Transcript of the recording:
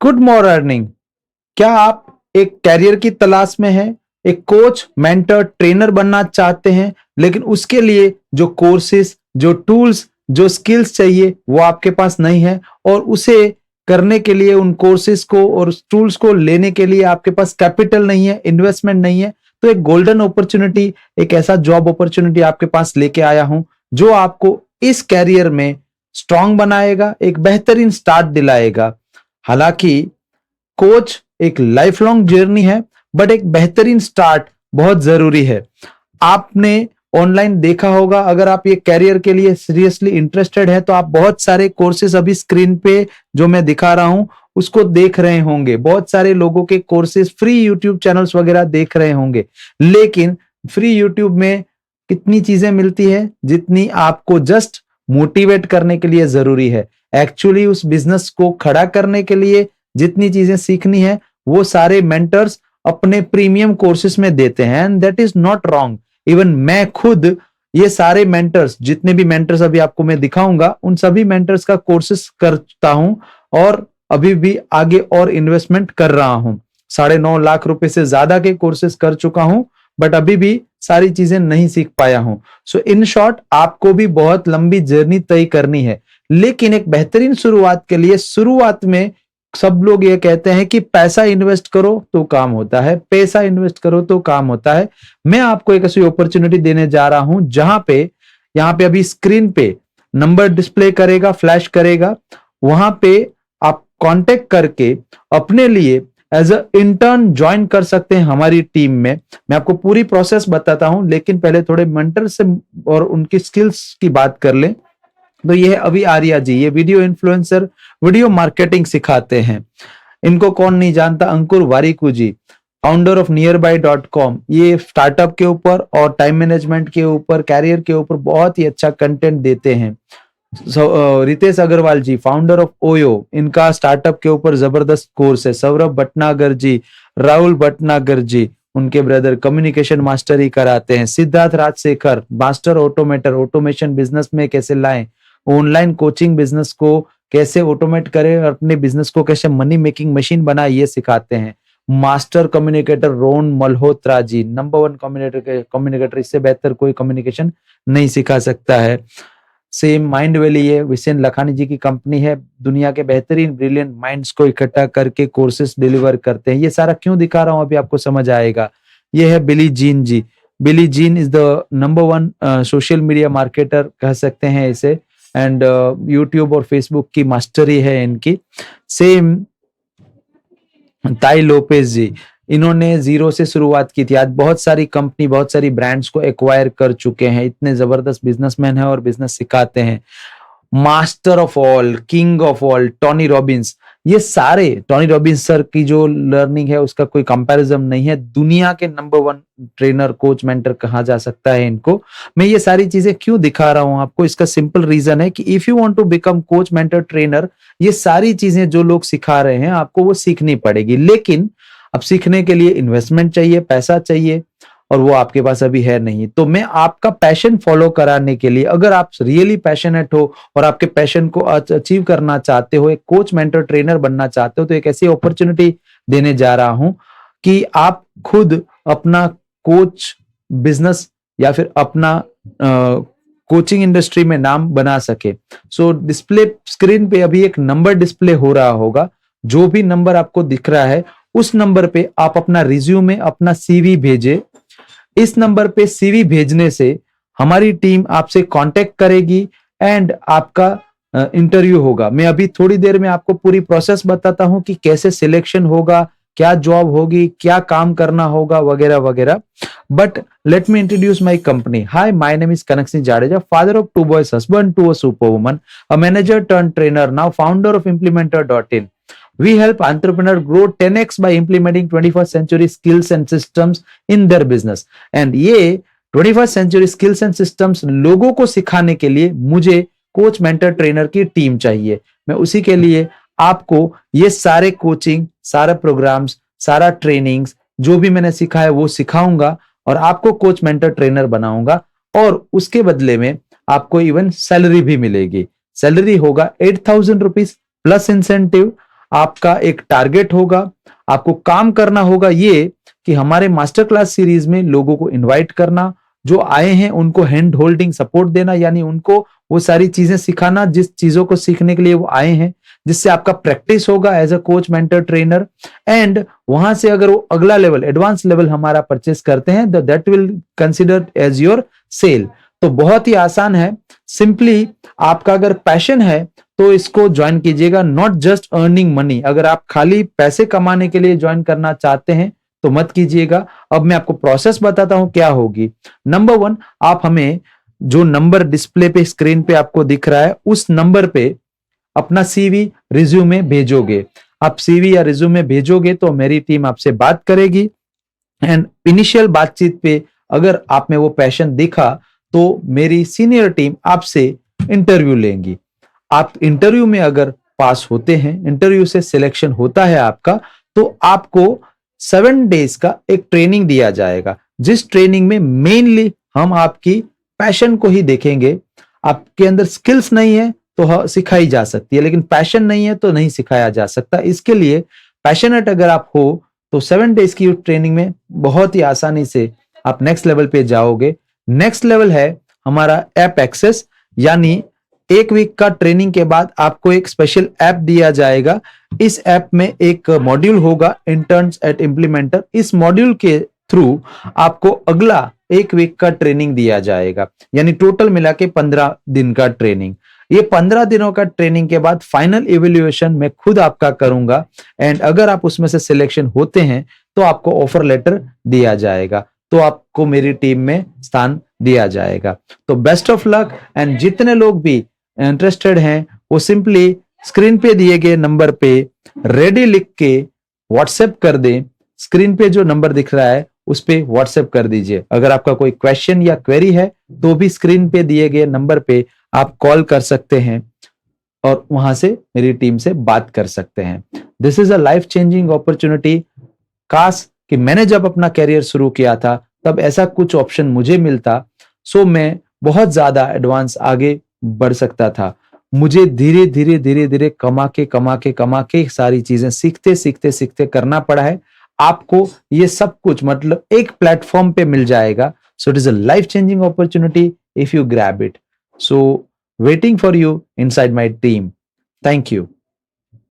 Good morning. क्या आप एक कैरियर की तलाश में हैं, एक कोच, मेंटर, ट्रेनर बनना चाहते हैं, लेकिन उसके लिए जो कोर्सेज, जो टूल्स, जो स्किल्स चाहिए वो आपके पास नहीं है, और उसे करने के लिए उन कोर्सेज को और टूल्स को लेने के लिए आपके पास कैपिटल नहीं है, इन्वेस्टमेंट नहीं है, तो एक गोल्डन अपॉर्चुनिटी, एक ऐसा जॉब अपॉर्चुनिटी आपके पास लेके आया हूं जो आपको इस कैरियर में स्ट्रांग बनाएगा, एक बेहतरीन स्टार्ट दिलाएगा। हालांकि कोच एक लाइफ लॉन्ग जर्नी है, बट एक बेहतरीन स्टार्ट बहुत जरूरी है। आपने ऑनलाइन देखा होगा, अगर आप ये कैरियर के लिए सीरियसली इंटरेस्टेड है तो आप बहुत सारे कोर्सेज अभी स्क्रीन पे जो मैं दिखा रहा हूं उसको देख रहे होंगे। बहुत सारे लोगों के कोर्सेज फ्री यूट्यूब चैनल्स वगैरह देख रहे होंगे, लेकिन फ्री यूट्यूब में कितनी चीजें मिलती है जितनी आपको जस्ट मोटिवेट करने के लिए जरूरी है। एक्चुअली उस बिजनेस को खड़ा करने के लिए जितनी चीजें सीखनी है वो सारे मेंटर्स अपने प्रीमियम कोर्सेज में देते हैं, and that is not wrong. Even मैं खुद ये सारे मेंटर्स, जितने भी मेंटर्स अभी आपको मैं दिखाऊंगा, उन सभी मेंटर्स का कोर्सेज करता हूं और अभी भी आगे और इन्वेस्टमेंट कर रहा हूं। 9.5 लाख रुपए से ज्यादा के कोर्सेज कर चुका हूं, बट अभी भी सारी चीजें नहीं सीख पाया हूं। सो इन शॉर्ट, आपको भी बहुत लंबी जर्नी तय करनी है, लेकिन एक बेहतरीन शुरुआत के लिए शुरुआत में सब लोग ये कहते हैं कि पैसा इन्वेस्ट करो तो काम होता है, पैसा इन्वेस्ट करो तो काम होता है। मैं आपको एक ऐसी अपॉर्चुनिटी देने जा रहा हूं जहां पे, यहां पे अभी स्क्रीन पे नंबर डिस्प्ले करेगा, फ्लैश करेगा, वहां पे आप कांटेक्ट करके अपने लिए एज अ इंटर्न ज्वाइन कर सकते हैं हमारी टीम में। मैं आपको पूरी प्रोसेस बताता हूं, लेकिन पहले थोड़े मेंटर से और उनकी स्किल्स की बात कर लें। तो ये है अभी आर्या जी, ये वीडियो इन्फ्लुएंसर, वीडियो मार्केटिंग सिखाते हैं। इनको कौन नहीं जानता, अंकुर वारिकू जी, फाउंडर ऑफ nearby.com। ये स्टार्टअप के ऊपर और टाइम मैनेजमेंट के ऊपर, कैरियर के ऊपर बहुत ही अच्छा कंटेंट देते हैं। रितेश अग्रवाल जी, फाउंडर ऑफ ओयो, इनका स्टार्टअप के ऊपर जबरदस्त कोर्स है। सौरभ भटनागर जी, राहुल भटनागर जी, उनके ब्रदर कम्युनिकेशन मास्टर ही कराते हैं। Siddharth Rajshekhar, master automator, automation business में कैसे लाएं, ऑनलाइन कोचिंग बिजनेस को कैसे ऑटोमेट करें और अपने बिजनेस को कैसे मनी मेकिंग मशीन बनाए, ये सिखाते हैं। Master communicator Rohan Malhotra ji, number 1 communicator, इससे बेहतर कोई कम्युनिकेशन नहीं सिखा सकता है। सेम माइंड वैली, ये विसेन लखानी जी की कंपनी है, दुनिया के बेहतरीन ब्रिलियंट माइंड्स को इकट्ठा करके कोर्सेस डिलीवर करते हैं। ये सारा क्यों दिखा रहा हूं अभी आपको समझ आएगा। ये है Billy Gene ji, Billy Gene is the number 1 social media marketer कह सकते हैं इसे, एंड यूट्यूब और फेसबुक की मास्टरी है इनकी। सेम ताई लोपेज जी, इन्होंने जीरो से शुरुआत की थी, आज बहुत सारी कंपनी, बहुत सारी ब्रांड्स को एक्वायर कर चुके हैं। इतने जबरदस्त बिजनेसमैन हैं और बिजनेस सिखाते हैं। Master of all, king of all, Tony Robbins, ये सारे, टोनी रॉबिन्स सर की जो लर्निंग है उसका कोई कंपैरिजन नहीं है। दुनिया के नंबर 1 ट्रेनर, कोच, मेंटर कहा जा सकता है इनको। मैं ये सारी चीजें क्यों दिखा रहा हूं आपको, इसका सिंपल रीजन है कि if you want to become coach, mentor, trainer, ये सारी चीजें जो लोग सिखा रहे हैं आपको वो सीखनी पड़ेगी, लेकिन अब सीखने के लिए इन्वेस्टमेंट चाहिए, पैसा चाहिए, और वो आपके पास अभी है नहीं। तो मैं आपका पैशन फॉलो कराने के लिए, अगर आप रियली पैशनेट हो और आपके पैशन को अचीव करना चाहते हो, एक कोच, मेंटर, ट्रेनर बनना चाहते हो, तो एक ऐसी अपॉर्चुनिटी देने जा रहा हूं कि आप खुद अपना कोच बिजनेस या फिर अपना कोचिंग इंडस्ट्री में नाम बना सके। सो डिस्प्ले स्क्रीन पे अभी एक नंबर डिस्प्ले हो रहा होगा, जो भी नंबर आपको दिख रहा है उस नंबर पे आप अपना रिज्यूमे, अपना सीवी भेजे। इस नंबर पे सीवी भेजने से हमारी टीम आपसे कांटेक्ट करेगी एंड आपका इंटरव्यू होगा। मैं अभी थोड़ी देर में आपको पूरी प्रोसेस बताता हूं कि कैसे सिलेक्शन होगा, क्या जॉब होगी, क्या काम करना होगा, वगैरह वगैरह। But let me introduce my company. Hi, my name is Kanak Singh Jadeja, father of 2 boys, husband to a superwoman, a manager turned trainer, now founder of implementer.in. We help entrepreneurs grow 10x by implementing 21st century skills and systems in their business. And ये 21st century skills and systems लोगों को सिखाने के लिए मुझे coach, mentor, trainer की team चाहिए। मैं उसी के लिए आपको ये सारे कोचिंग, सारे प्रोग्राम्स, सारा ट्रेनिंग्स जो भी मैंने सीखा है वो सिखाऊंगा और आपको कोच, मेंटर, ट्रेनर बनाऊंगा, और उसके बदले में आपको इवन सैलरी भी मिलेगी। सैलरी होगा 8,000 रुपीज प्लस इंसेंटिव। आपका एक टारगेट होगा, आपको काम करना होगा ये कि हमारे मास्टर क्लास सीरीज में लोगों को इनवाइट करना, जो आए हैं उनको हैंड होल्डिंग सपोर्ट देना, यानी उनको वो सारी चीजें सिखाना जिस चीजों को सीखने के लिए वो आए हैं, जिससे आपका प्रैक्टिस होगा as a coach mentor trainer. And वहां से अगर वो अगला लेवल एडवांस लेवल हमारा परचेस करते हैं तो that will consider as your sale. तो बहुत ही आसान है, सिंपली आपका अगर पैशन है तो इसको ज्वाइन कीजिएगा, नॉट जस्ट अर्निंग मनी। अगर आप खाली पैसे कमाने के लिए ज्वाइन करना चाहते हैं तो मत कीजिएगा। अब मैं आपको प्रोसेस बताता हूं क्या होगी। नंबर 1, आप हमें जो नंबर डिस्प्ले पे स्क्रीन पे आपको दिख रहा है उस नंबर पे अपना सीवी रिज्यूमे भेजोगे। आप सीवी या रिज्यूमे भेजोगे तो मेरी टीम आपसे बात करेगी एंड इनिशियल बातचीत पे अगर आप में वो पैशन दिखा तो मेरी सीनियर टीम आपसे इंटरव्यू लेंगी। आप इंटरव्यू में अगर पास होते हैं, इंटरव्यू से सिलेक्शन होता है आपका, तो आपको 7 डेज का एक ट्रेनिंग दिया जाएगा, जिस ट्रेनिंग में मेनली हम आपकी पैशन को ही देखेंगे। आपके अंदर स्किल्स नहीं है तो सिखाई जा सकती है, लेकिन पैशन नहीं है तो नहीं सिखाया जा सकता। इसके लिए पैशनेट अगर आप हो तो 7 डेज की ट्रेनिंग में बहुत ही आसानी से आप नेक्स्ट लेवल पे जाओगे। नेक्स्ट लेवल है हमारा ऐप एक्सेस, यानी 1 वीक का ट्रेनिंग के बाद आपको एक स्पेशल ऐप दिया जाएगा। इस ऐप में एक मॉड्यूल होगा इंटर्न्स एट इम्प्लीमेंटर। इस मॉड्यूल के थ्रू आपको अगला 1 वीक का ट्रेनिंग दिया जाएगा, यानी टोटल मिला के 15 दिन का ट्रेनिंग। ये 15 दिनों का ट्रेनिंग के बाद फाइनल इवेल्युएशन मैं खुद आपका करूंगा एंड अगर आप उसमें से सिलेक्शन होते हैं तो आपको ऑफर लेटर दिया जाएगा, तो आपको मेरी टीम में स्थान दिया जाएगा। तो बेस्ट ऑफ लक एंड जितने लोग भी इंटरेस्टेड हैं वो सिंपली स्क्रीन पे दिए गए नंबर पे रेडी लिख के व्हाट्सएप कर दें। स्क्रीन पे जो नंबर दिख रहा है उस पे व्हाट्सएप कर दीजिए। अगर आपका कोई क्वेश्चन या क्वेरी है तो भी स्क्रीन पे दिए गए नंबर पे आप कॉल कर सकते हैं और वहां से मेरी टीम से बात कर सकते हैं। This is a life changing opportunity. काश कि मैंने जब अपना कैरियर शुरू किया था तब ऐसा कुछ ऑप्शन मुझे मिलता, सो मैं बहुत ज्यादा एडवांस आगे बढ़ सकता था। मुझे धीरे धीरे धीरे धीरे कमा के सारी चीजें सीखते सीखते सीखते करना पड़ा है। आपको ये सब कुछ मतलब एक प्लेटफॉर्म पे मिल जाएगा। So it is a life changing opportunity if you grab it. So waiting for you inside my team. Thank you.